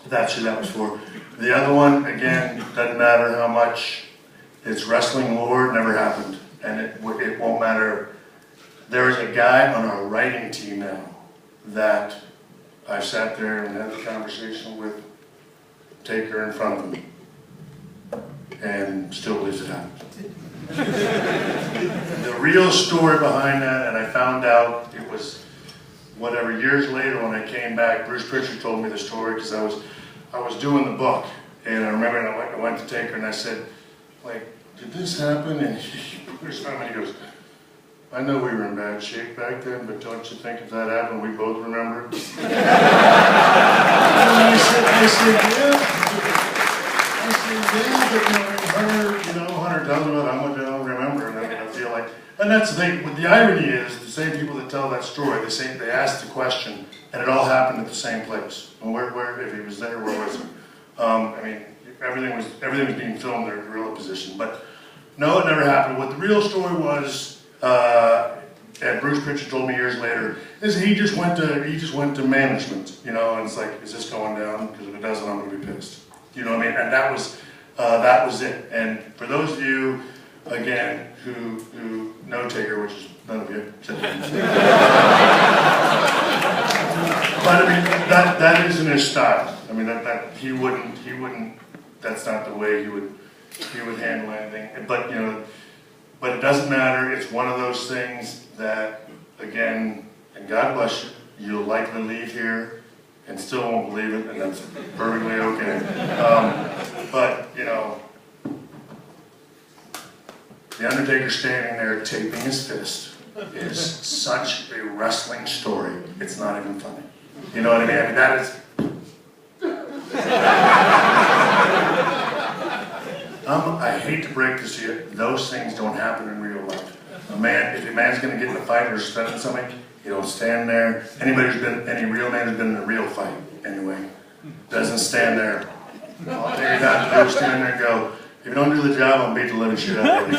That's who that was for. The other one, again, doesn't matter how much it's wrestling lore, never happened. And it won't matter. There is a guy on our writing team now that I sat there and had a conversation with Taker in front of him, and still believes it happened. The real story behind that, and I found out it was whatever years later when I came back. Bruce Pritchard told me the story because I was doing the book, and I remember I went to Taker and I said, like, did this happen? And he goes, I know we were in bad shape back then, but don't you think if that happened, we both remember it? And I said, yeah, but Hunter tells me about how much I don't remember, and I feel like, and that's the thing. The irony is, the same people that tell that story, they ask the question, and it all happened at the same place. And where if he was there, where was he? I mean, everything was being filmed there in a gorilla position, but no, it never happened. What the real story was. And Bruce Pritchard told me years later, is he just went to management, and it's like, is this going down? Because if it doesn't, I'm going to be pissed. You know what I mean? And that was it. And for those of you, again, who know Taker, which is none of you, but I mean, that isn't his style. I mean, that he wouldn't. That's not the way he would handle anything. But But it doesn't matter. It's one of those things that, again, and God bless you, you'll likely leave here and still won't believe it, and that's perfectly okay. But, The Undertaker standing there taping his fist is such a wrestling story, it's not even funny. You know what I mean? I mean, that is... I hate to break this to you, those things don't happen in real life. If a man's going to get in a fight or spend something, you don't stand there. Any real man who's been in a real fight, anyway, doesn't stand there. I'll take it out to go stand there and go, if you don't do the job, I'll beat the living shit out of you.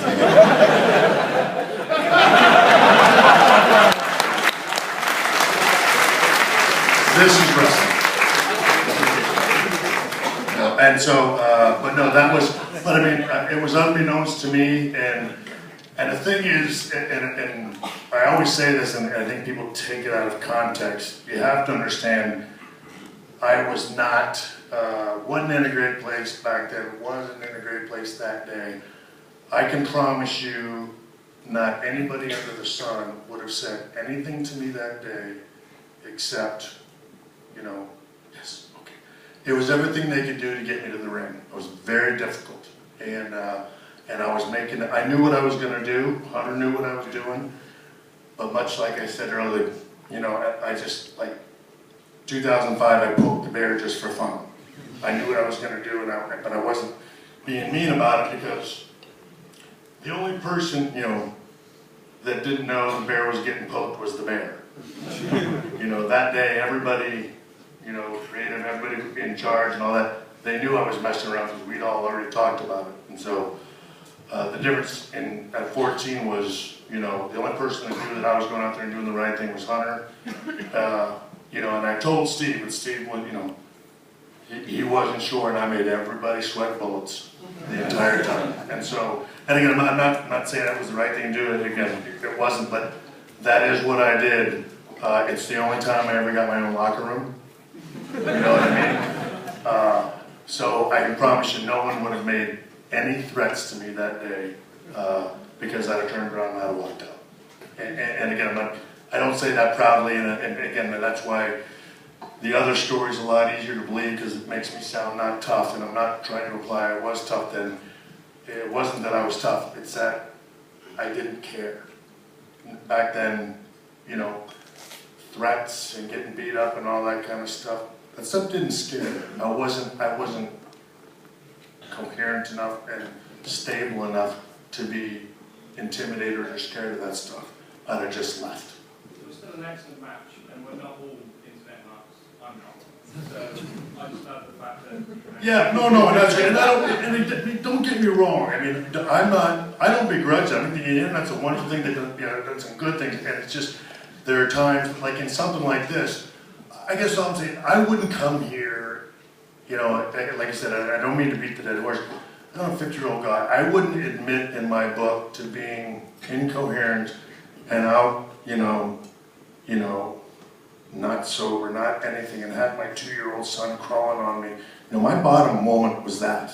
This is wrestling. And so, but no, that was, but I mean, it was unbeknownst to me, and the thing is, and I always say this, and I think people take it out of context, you have to understand, I was not, wasn't in a great place back then, wasn't in a great place that day. I can promise you, not anybody under the sun would have said anything to me that day, except, yes, okay. It was everything they could do to get me to the ring. It was very difficult. And I was I knew what I was going to do. Hunter knew what I was doing. But much like I said earlier, I just, like, 2005, I poked the bear just for fun. I knew what I was going to do, but I wasn't being mean about it, because the only person, that didn't know the bear was getting poked was the bear. That day, everybody, creative, everybody in charge and all that, they knew I was messing around because we'd all already talked about it. And so the difference at 14 was, the only person that knew that I was going out there and doing the right thing was Hunter. And I told Steve, but Steve was, he wasn't sure, and I made everybody sweat bullets the entire time. And so, and again, I'm not saying that was the right thing to do. Again, it wasn't, but that is what I did. It's the only time I ever got my own locker room. You know what I mean? So I can promise you, no one would have made any threats to me that day, because I'd have turned around and I'd have walked out. And again, I don't say that proudly, and again, that's why the other story's a lot easier to believe, because it makes me sound not tough, and I'm not trying to imply I was tough then. It wasn't that I was tough, it's that I didn't care. Back then, threats and getting beat up and all that kind of stuff, that stuff didn't scare me. I wasn't coherent enough and stable enough to be intimidated or scared of that stuff. I'd have just left. It was still an excellent match, and we're not all internet marks. I'm not. So I just love the fact that. Yeah, no, and that's great. And don't get me wrong. I mean, I don't begrudge it. I mean, the internet's a wonderful thing. That's some good things, and it's just there are times, like in something like this. I guess I'm saying I wouldn't come here you know, like I said, I don't mean to beat the dead horse. I'm a 50-year-old guy. I wouldn't admit in my book to being incoherent and out, you know, not sober, not anything, and had my 2-year-old son crawling on me. You know, my bottom moment was that,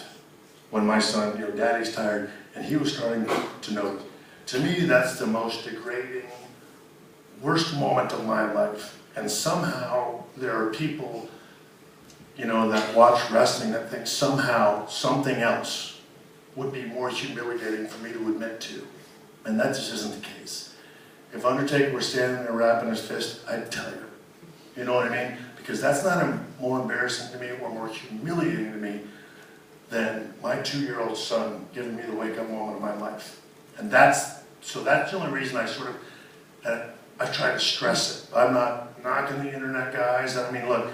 when my son, you know, Daddy's tired, and he was starting to notice. To me, that's the most degrading, worst moment of my life. And somehow there are people, you know, that watch wrestling that think somehow something else would be more humiliating for me to admit to. And that just isn't the case. If Undertaker were standing there wrapping his fist, I'd tell you. You know what I mean? Because that's not more embarrassing to me or more humiliating to me than my 2-year-old son giving me the wake-up moment of my life. And that's the only reason I sort of, I try to stress it. I'm not knocking the internet guys. I mean, look,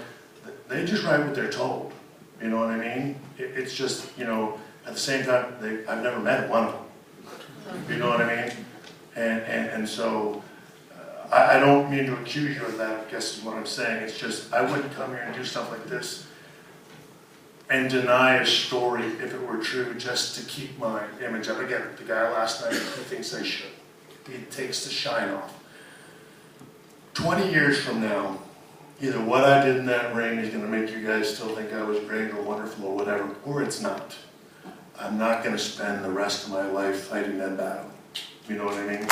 they just write what they're told. You know what I mean? It's just, you know, at the same time, I've never met one of them. You know what I mean? And so, I don't mean to accuse you of that, I guess is what I'm saying. It's just, I wouldn't come here and do stuff like this and deny a story if it were true just to keep my image up. Again, the guy last night, he thinks I should. He takes the shine off. 20 years from now, either what I did in that ring is going to make you guys still think I was great or wonderful or whatever, or it's not. I'm not going to spend the rest of my life fighting that battle. You know what I mean?